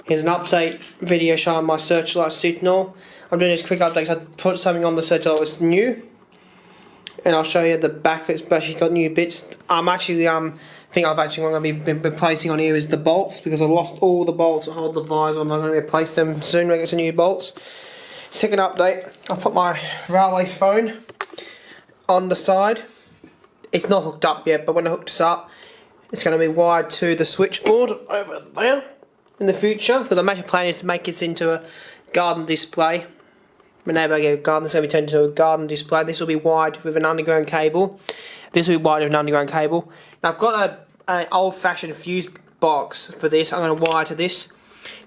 Here's an update video showing my Searchlight signal. I'm doing this quick update because I put something on the Searchlight that's new. And I'll show you the back, it's actually got new bits. I'm actually, think I've actually going to be replacing on here is the bolts, because I lost all the bolts that hold the visor. I'm going to replace them soon when I get some new bolts. Second update, I put my railway phone on the side. It's not hooked up yet, but when I hook this up, it's going to be wired to the switchboard over there in the future, because I'm actually planning to make this into a garden display. Whenever I get a garden, it's going to be turned into a garden display. This will be wired with an underground cable. This will be wired with an underground cable. Now I've got an old-fashioned fuse box for this. I'm going to wire to this.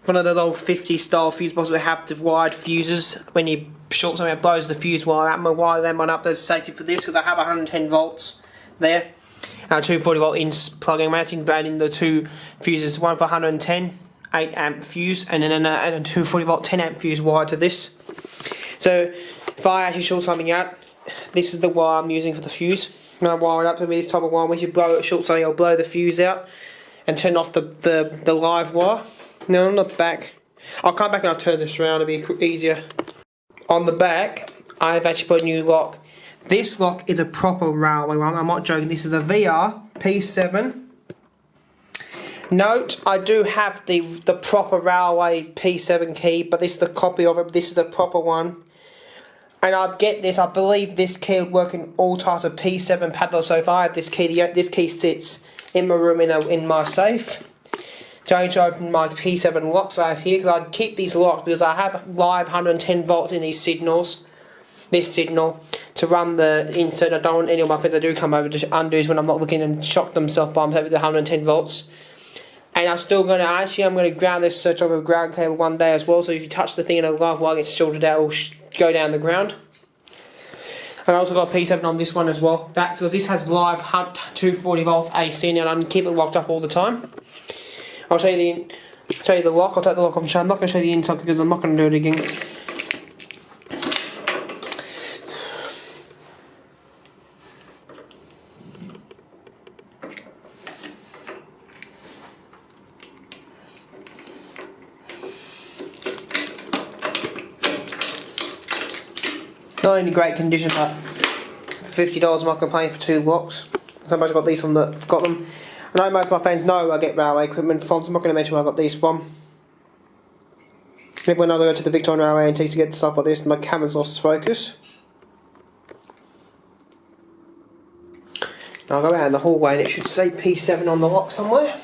One of those old 50s style fuse boxes that have the wired fuses. When you short something, it blows the fuse wire out. I'm going to wire them on up as safety for this, because I have 110 volts there. 240 volt in plug-in mounting, but in the two fuses, one for 110, 8 amp fuse, and then a 240 volt 10 amp fuse wired to this. So if I actually short something out, this is the wire I'm using for the fuse. When I wire it up to be this type of wire, when you blow it, short something, I'll blow the fuse out and turn off the live wire. Now on the back, I'll come back and I'll turn this around to be easier. On the back, I've actually put a new lock. This lock is a proper railway one, I'm not joking. This is a VR P7. Note, I do have the proper railway P7 key, but this is the copy of it. This is the proper one. And I get this, I believe this key would work in all types of P7 padlocks. So if I have this key, this key sits in my room in my safe. To open my P7 locks I have here, because I keep these locked because I have live 110 volts in these signals. This signal to run the insert. I don't want any of my friends that do come over to undo when I'm not looking and shock themselves by the 110 volts. And I'm still going to, I'm going to ground this search over a ground cable one day as well, so if you touch the thing and a live wire gets shorted out, it will go down the ground. And I also got a P7 on this one as well. That's because this has live 240 volts AC in it, and I can keep it locked up all the time. I'll show you the lock. I'll take the lock off and show. I'm not going to show you the inside because I'm not going to do it again. Not in great condition, but for $50 I'm not complaining for two locks. Somebody's got these from got them. I know most of my friends know I get railway equipment from, so I'm not going to mention where I got these from. Maybe when I go to the Victorian Railway Antiques to get stuff like this, my camera's lost focus. I'll go out in the hallway and it should say P7 on the lock somewhere.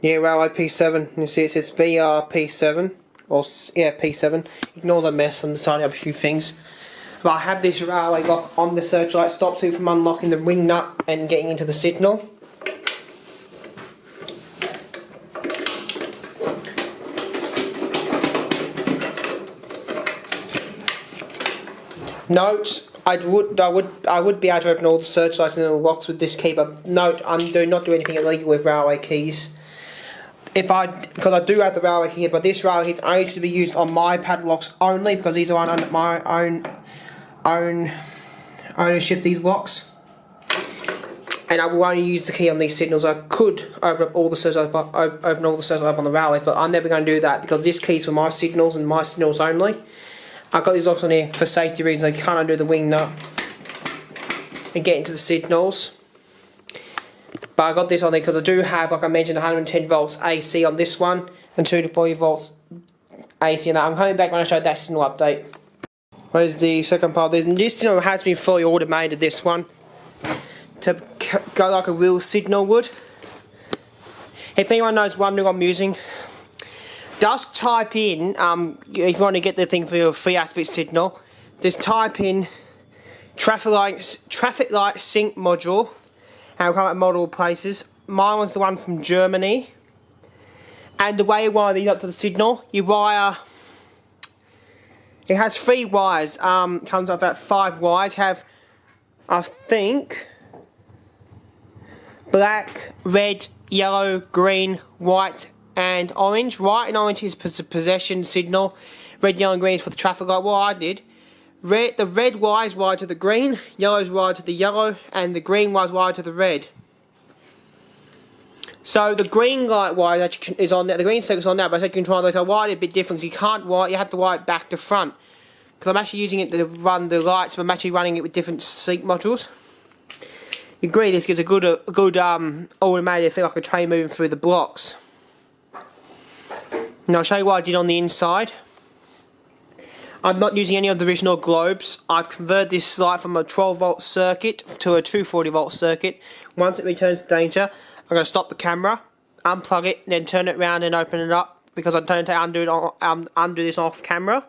Yeah, railway P7. You see it says VR P7. Or, yeah, P7. Ignore the mess, I'm just tidying up a few things. But I have this railway lock on the Searchlight. Stops me from unlocking the ring nut and getting into the signal. Note, I would be able to open all the Searchlights and the locks with this key, but note, I do not do anything illegal with railway keys. Because I do have the railway key here, but this railway key is only to be used on my padlocks only, because these are under my own ownership, these locks. And I will only use the key on these signals. I could open all the Searchlights up on the railways, but I'm never going to do that because this key's for my signals and my signals only. I've got these locks on here for safety reasons. I can't undo the wing nut and get into the signals. But I got this on there because I do have, like I mentioned, 110 volts AC on this one and 240 volts AC on that. I'm coming back when I show that signal update. Where's the second part of this? And this signal has been fully automated, this one, to go like a real signal would. If anyone knows what I'm using, just type in, if you want to get the thing for your 3-aspect signal, just type in traffic light sync module. And it'll come up at multiple places. Mine was the one from Germany. And the way you wire these up to the signal, you wire... It has 3 wires. Comes up about 5 wires. Have, I think, black, red, yellow, green, white, and orange. White and orange is possession signal. red, yellow and green is for the traffic light. What I did, the red wires wide to the green, yellow's wide to the yellow, and the green wires wide to the red. So the green light wire actually is on there, the green circuit's on there, but I can try those. I wired it a bit different, so you can't wire, you have to wire it back to front. Because I'm actually using it to run the lights, but I'm actually running it with different sync modules. You agree this gives a good automated feel like a train moving through the blocks. Now I'll show you what I did on the inside. I'm not using any of the original globes. I've converted this light from a 12 volt circuit to a 240 volt circuit. Once it returns to danger, I'm going to stop the camera, unplug it, then turn it around and open it up, because I don't undo this off camera.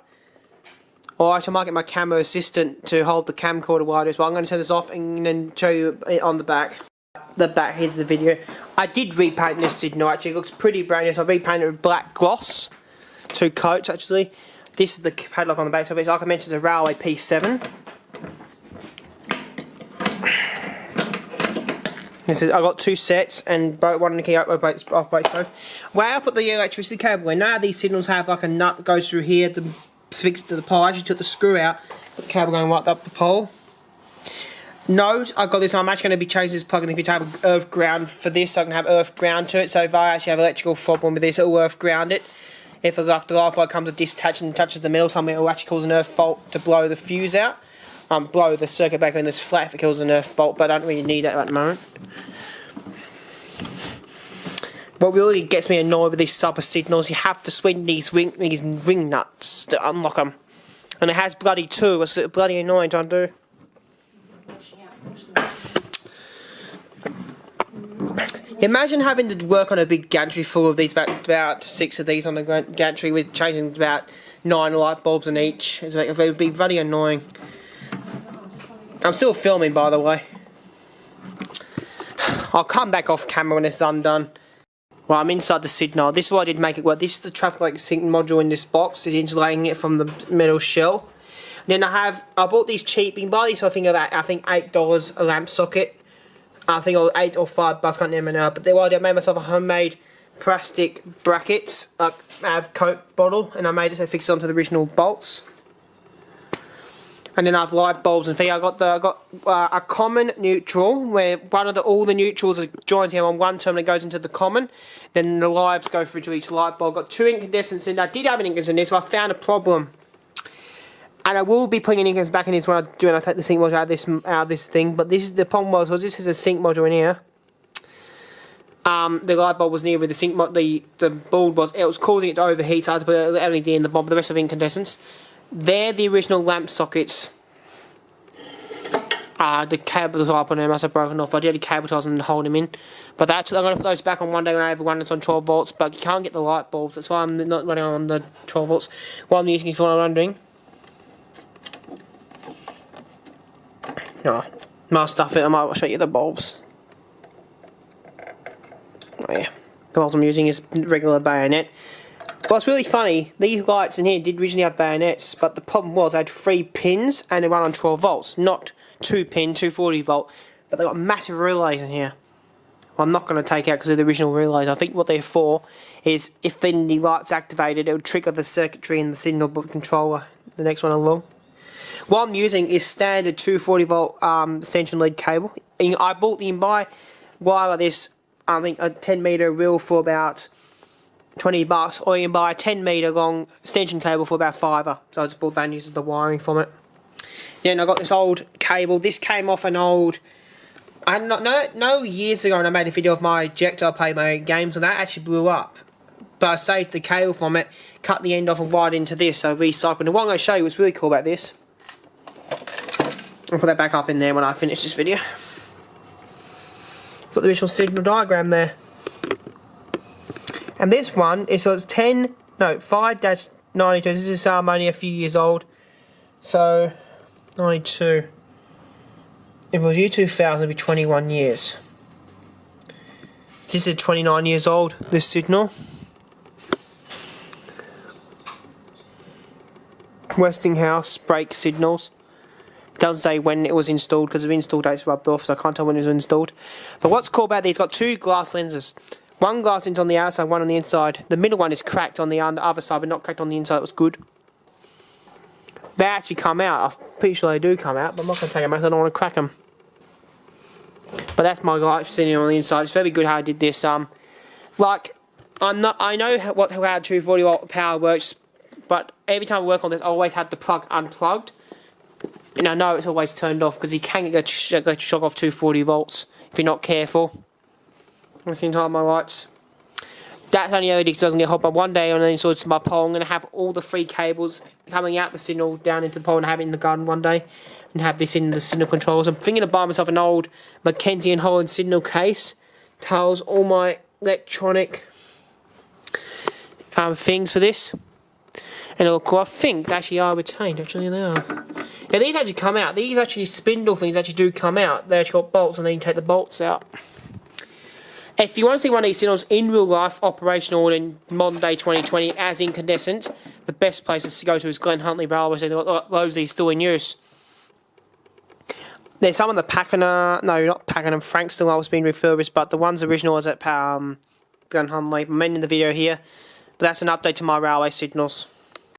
Or I might get my camera assistant to hold the camcorder while I do this. Well, I'm going to turn this off and then show you it on the back. Here's the video. I did repaint this signal, actually. It looks pretty brand new. So I repainted it with black gloss. 2 coats, actually. This is the padlock on the back. So it's, like I mentioned, it's a Railway P7. I've got 2 sets, and one in the key operates both. Where I put the electricity cable in, now these signals have like a nut that goes through here to fix it to the pole. I actually took the screw out, put the cable going right up the pole. Note, I've got this, I'm actually going to be changing this plug-in if you have earth ground for this, so I can have earth ground to it. So if I actually have electrical problem with this, it will earth ground it. If the live wire comes detached and touches the middle, something it will actually cause an earth fault to blow the fuse out. Blow the circuit back in this flat if it kills an earth fault, but I don't really need that at the moment. What really gets me annoyed with these super signals, you have to swing these ring nuts to unlock them. And it has bloody 2, it's bloody annoying to undo. Imagine having to work on a big gantry full of these, about 6 of these on the gantry, with changing about 9 light bulbs in each. It would be bloody annoying. I'm still filming, by the way. I'll come back off camera when it's undone. Well, I'm inside the signal. This is what I did make it work. This is the traffic light sync module in this box. It's insulating it from the metal shell. Then I bought these cheap. You can buy these for I think $8 a lamp socket. I think it was 8 or 5 bucks, I can't remember now. But I made myself a homemade plastic brackets, like out of Coke bottle, and I made it so it fixes onto the original bolts. And then I have light bulbs and things. I got a common neutral where all the neutrals are joined here on one terminal, goes into the common. Then the lives go through to each light bulb. Got 2 incandescents in. I did have an incandescent in this, but I found a problem. And I will be putting an incandescent back in this when I take the sync module out of this thing. But this is the problem was this is a sync module in here. The light bulb was near where the sync the bulb was. It was causing it to overheat, so I had to put an LED in the bulb. The rest of the incandescents. They're the original lamp sockets. The cable top on them must have broken off. I did the cable ties and hold them in. But I'm going to put those back on one day when I have one that's on 12 volts. But you can't get the light bulbs. That's why I'm not running on the 12 volts. What I'm using for what I'm doing. Oh, more stuff in. I might show you the bulbs. Oh yeah. The bulbs I'm using is regular bayonet. What's really funny, these lights in here did originally have bayonets, but the problem was they had 3 pins and they run on 12 volts, not 2 pin, 240 volt, but they've got massive relays in here. Well, I'm not going to take out because of the original relays. I think what they're for is if then the light's activated, it would trigger the circuitry in the signal controller, the next one along. What I'm using is standard 240 volt extension lead cable. And I bought the wire like this, I think a 10 meter reel for about 20 bucks, or you can buy a 10 meter long extension cable for about $5. So I just bought that and used the wiring from it. Yeah, and I got this old cable. This came off an old. I know years ago when I made a video of my ejector, I played my games, and that actually blew up. But I saved the cable from it, cut the end off and wired into this, so recycled. And what I'm going to show you what's really cool about this. I'll put that back up in there when I finish this video. It's got the original signal diagram there. And this one is, so it's 5-92. This is only a few years old. So, 92. If it was year 2000, it would be 21 years. This is 29 years old, this signal. Westinghouse brake signals. It doesn't say when it was installed because the install date's rubbed off, so I can't tell when it was installed. But what's cool about these, got 2 glass lenses. One glass lens on the outside, one on the inside. The middle one is cracked on the other side, but not cracked on the inside. It was good. They actually come out. I'm pretty sure they do come out, but I'm not going to take them out because I don't want to crack them. But that's my light sitting on the inside. It's very good how I did this. Like, I know how 240 volt power works, but every time I work on this, I always have the plug unplugged. And I know it's always turned off because you can get shock off 240 volts if you're not careful. That's the entire my lights. That's only LED because it doesn't get hot, but one day when I install it to my pole, I'm going to have all the 3 cables coming out the signal down into the pole and have it in the garden one day. And have this in the signal controls. I'm thinking of buying myself an old Mackenzie and Holland signal case to house all my electronic things for this. And it'll cool. I think they actually are retained. Actually, they are. Yeah, these actually come out. These actually spindle things actually do come out. They actually got bolts, and then you take the bolts out. If you want to see one of these signals in real life, operational in modern day 2020 as incandescent, the best places to go to is Glen Huntly Railway. So they've got loads of these still in use. There's some on the Pakenham, no, not Pakenham, Frankston I was being refurbished, but the one's original is at Glen Huntly. I'm ending the video here, but that's an update to my railway signals.